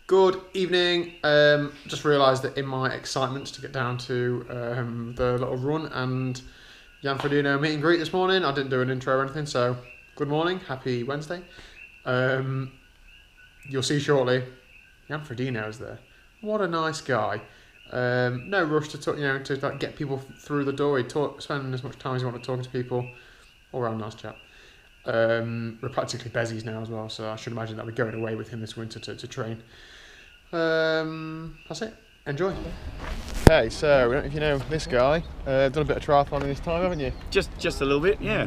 Good evening. Just realised that in my excitement to get down to the little run and Frodeno meet and greet this morning, I didn't do an intro or anything, so good morning, happy Wednesday. You'll see shortly, Frodeno is there. What a nice guy. No rush to talk, to like get people through the door. He spending as much time as you want to talking to people. All around nice chap. We're practically bezies now as well, so I should imagine that we're going away with him this winter to train. That's it. Enjoy. Okay, so I don't know if you know this guy. Done a bit of triathlon in this time, haven't you? Just a little bit, yeah.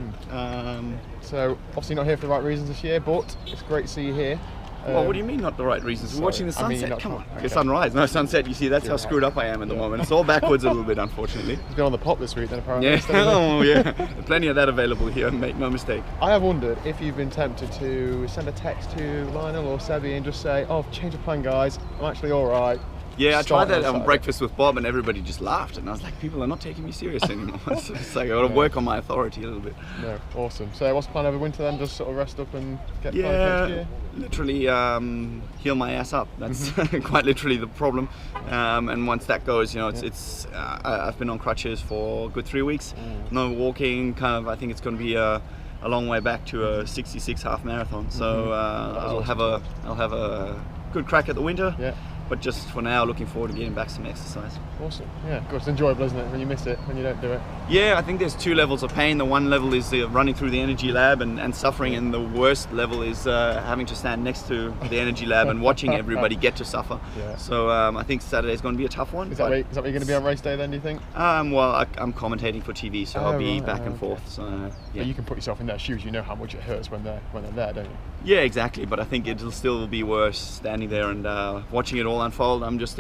So obviously not here for the right reasons this year, but it's great to see you here. Well, what do you mean not the right reasons? We're watching the sunset. Come on. Okay. The sunrise, no sunset. You see, that's how screwed up I am at the moment. It's all backwards a little bit, unfortunately. He's been on the pop this week then, apparently. Yeah, oh yeah. Plenty of that available here, make no mistake. I have wondered if you've been tempted to send a text to Lionel or Sebi and just say, "Oh, change of plan, guys. I'm actually all right." Yeah, I tried that on Breakfast with Bob and everybody just laughed, and I was like, people are not taking me serious anymore. So it's like I got to work on my authority a little bit. No, awesome. So what's the plan over winter then? Just sort of rest up and get next year? Literally heal my ass up. That's quite literally the problem. And once that goes, I've been on crutches for a good 3 weeks. No walking. I think it's going to be a long way back to a 66 half marathon. So I'll have a good crack at the winter. Yeah. But just for now, looking forward to getting back some exercise. Awesome. Yeah, of course, it's enjoyable, isn't it, when you miss it, when you don't do it? Yeah, I think there's two levels of pain. The one level is running through the energy lab and suffering, and the worst level is having to stand next to the energy lab and watching everybody get to suffer. Yeah. So I think Saturday's going to be a tough one. Is that where you're going to be on race day then, do you think? Well, I'm commentating for TV, so I'll be back and forth. So, yeah. But you can put yourself in their shoes. You know how much it hurts when they're there, don't you? Yeah, exactly. But I think it'll still be worse standing there and watching it all unfold. I'm just,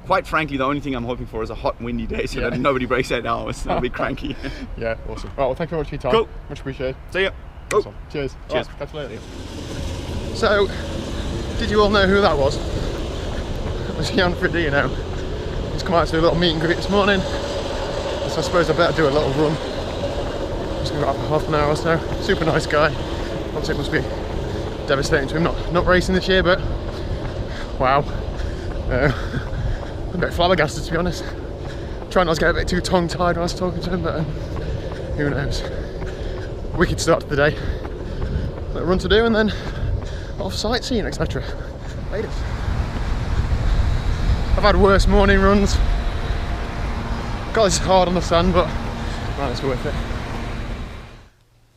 quite frankly, the only thing I'm hoping for is a hot, windy day so that nobody breaks 8 hours. It'll be cranky. Yeah, awesome. Right, well, thank you very much for your time. Cool. Much appreciated. See ya. Awesome. Cheers. Cheers. Right, catch you later. So, did you all know who that was? It was Frodeno. He's come out to do a little meet and greet this morning. So I suppose I better do a little run. Just going to go out for half an hour or so. Super nice guy. Obviously it must be devastating to him not racing this year, but wow. I'm a bit flabbergasted, to be honest. Trying not to get a bit too tongue-tied when I was talking to him, but who knows. Wicked start to the day. Little run to do and then off sightseeing, etc. Later. I've had worse morning runs. God, it's hard on the sun, but man, it's worth it.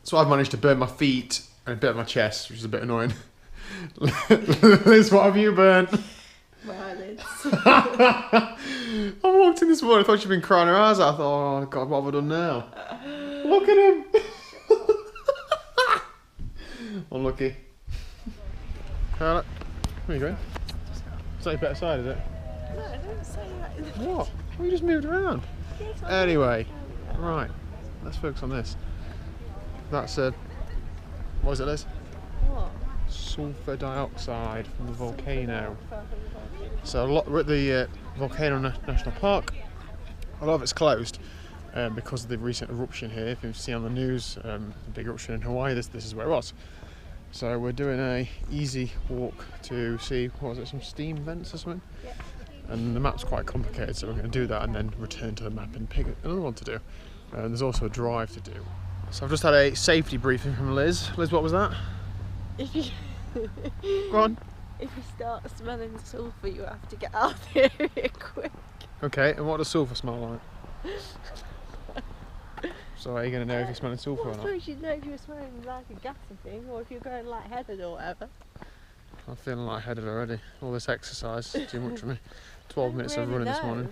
So I've managed to burn my feet and a bit of my chest, which is a bit annoying. Liz, what have you burnt? Violets. I walked in this morning, I thought she'd been crying her eyes out. I thought, oh God, what have I done now? Look at him! Unlucky. Carla, where are you going? Is that your better side, is it? No, I don't say that. What? Well, you just moved around. Anyway, right, let's focus on this. That's what is it, Liz? What? Sulfur dioxide from the volcano. So we're at the Volcano National Park. A lot of it's closed because of the recent eruption here. If you've seen on the news, the big eruption in Hawaii, this is where it was. So we're doing a easy walk to see, what was it, some steam vents or something? Yeah. And the map's quite complicated, so we're going to do that and then return to the map and pick another one to do. And there's also a drive to do. So I've just had a safety briefing from Liz. Liz, what was that? If you Go on. If you start smelling sulphur, you have to get out there quick. Okay, and what does sulphur smell like? So are you going to know if you're smelling sulphur or I not? suppose you'd know if you were smelling like a gassy thing, or if you're going lightheaded or whatever. I'm feeling lightheaded already. All this exercise is too much for me. 12 minutes of running this morning.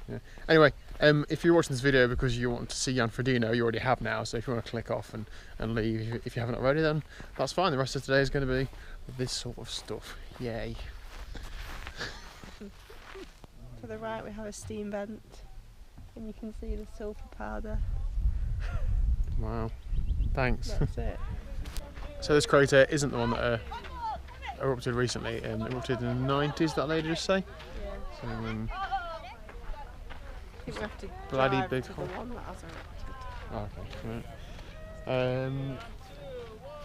Yeah. Anyway, if you're watching this video because you want to see Frodeno, you already have now, so if you want to click off and leave, if you haven't already, then that's fine. The rest of today is going to be this sort of stuff. Yay. To the right we have a steam vent, and you can see the sulphur powder. Wow. Thanks. That's it. So this crater isn't the one that erupted recently. It erupted in the 90s, that lady just say? Yeah. So, I think we have to bloody drive big to hole. the one that has erupted. okay, right.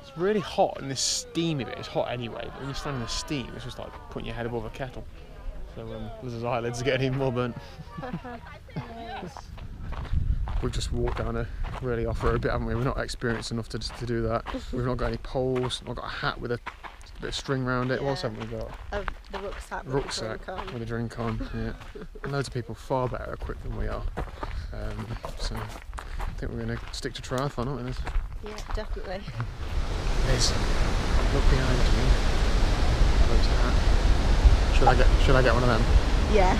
It's really hot and this steamy bit is hot anyway, but when you stand in the steam, it's just like putting your head above a kettle. So Liz's eyelids are getting even more burnt. We've just walked down a really off-road bit, haven't we? We're not experienced enough to do that. We've not got any poles, not got a hat with a bit of string around it. What else haven't we got? The rucksack with a drink on. Yeah. And loads of people far better equipped than we are. So I think we're going to stick to triathlon, aren't we, Liz? Yeah, definitely. Liz, look behind me. There's a hat. Should I get one of them? Yeah.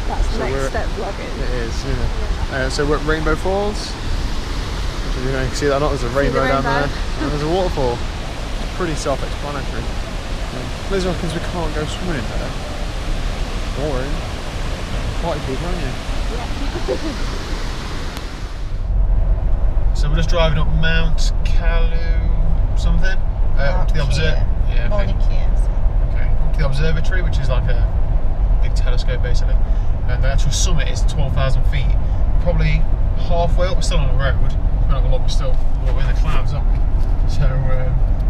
That's the next step vlogging. It is, yeah. So we're at Rainbow Falls. You can see that or not, there's a rainbow down there. And there's a waterfall. Pretty self-explanatory. Liz reckons we can't go swimming there. Boring. Party people, aren't you? Yeah. So we're just driving up Mount Kalu something. Up to the observatory. Yeah, okay. Okay. Up to the observatory, which is like a big telescope basically. And the actual summit is 12,000 feet. Probably halfway up, we're still on the road. We're not gonna look, we're in the clouds, aren't we? So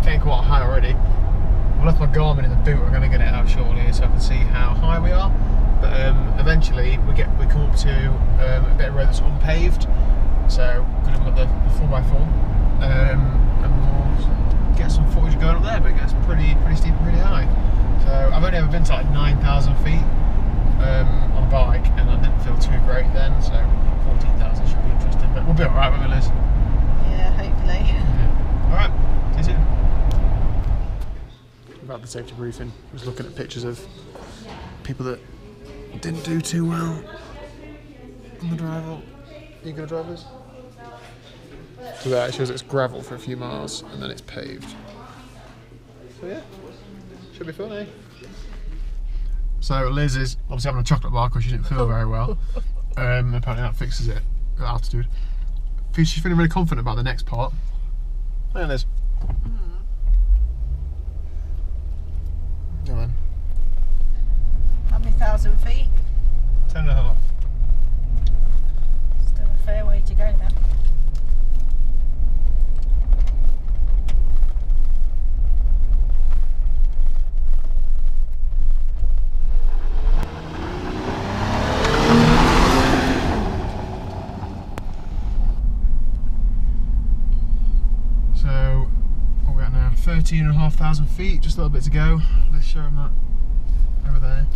getting quite high already. I left my Garmin in the boot. I'm going to get it out shortly so I can see how high we are. But eventually we come up to a bit of road that's unpaved. So could have got the 4x4, and we'll get some footage going up there. But it gets pretty steep and pretty high. So I've only ever been to like 9,000 feet on a bike, and I didn't feel too great then. So 14,000 should be interesting. But we'll be alright, won't we, Liz? Yeah, hopefully. Yeah. Alright, see you soon. About the safety briefing, I was looking at pictures of people that didn't do too well on the drive up. Are you going to drive this? So that shows it's gravel for a few miles and then it's paved. So yeah, should be fun, eh? So Liz is obviously having a chocolate bar because she didn't feel very well. Apparently that fixes it at altitude. She's feeling really confident about the next part. Hey Liz. Go on. How many thousand feet? 10.5. Still a fair way to go then. So, what are we at now? 13,500 feet, just a little bit to go. Let's show them that over there.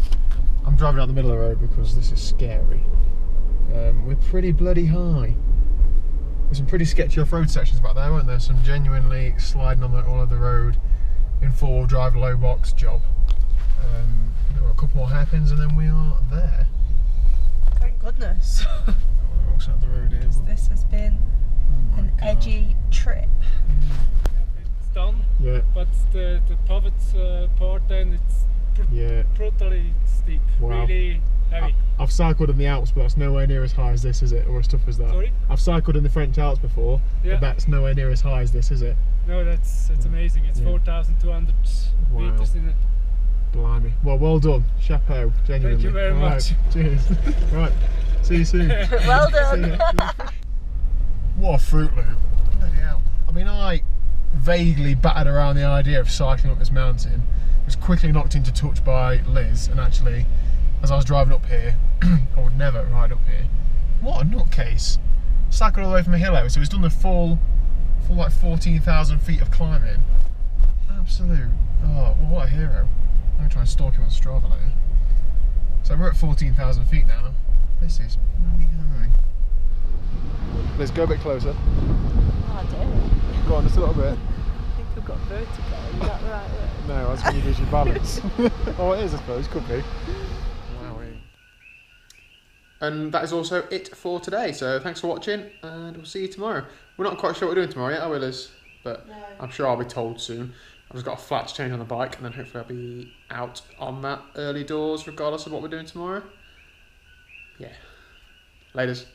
I'm driving down the middle of the road because this is scary. We're pretty bloody high. There's some pretty sketchy off-road sections back there, weren't there? Some genuinely sliding on all over the road in four-wheel drive low box job. There were a couple more hairpins and then we are there. Thank goodness. Also at the road here. This has been an edgy trip. It's done. Yeah. But the Povets part then it's brutally steep. Wow. Really heavy. I've cycled in the Alps, but that's nowhere near as high as this, is it? Or as tough as that? Sorry? I've cycled in the French Alps before, but that's nowhere near as high as this, is it? No, that's amazing. It's 4,200 meters in it. Blimey. Well done. Chapeau. Genuinely. Thank you very much. Cheers. Right. See you soon. Well done. What a fruit loop. Bloody hell. I mean, I vaguely battered around the idea of cycling up this mountain. Was quickly knocked into touch by Liz, and actually, as I was driving up here, I would never ride up here. What a nutcase. Cycled all the way from a hill out, so he's done the full like 14,000 feet of climbing. Absolute. Oh, well, what a hero. I'm going to try and stalk him on Strava later. So we're at 14,000 feet now. This is bloody high. Let's go a bit closer. Oh, I do. Go on, just a little bit. I think I've got vertigo. Is that the right way? No, that's when you lose your balance. Oh, it is, I suppose. Could be. Wowee. And that is also it for today. So thanks for watching, and we'll see you tomorrow. We're not quite sure what we're doing tomorrow yet, are we, Liz? But no. I'm sure I'll be told soon. I've just got a flat to change on the bike, and then hopefully I'll be out on that early doors, regardless of what we're doing tomorrow. Yeah. Laters.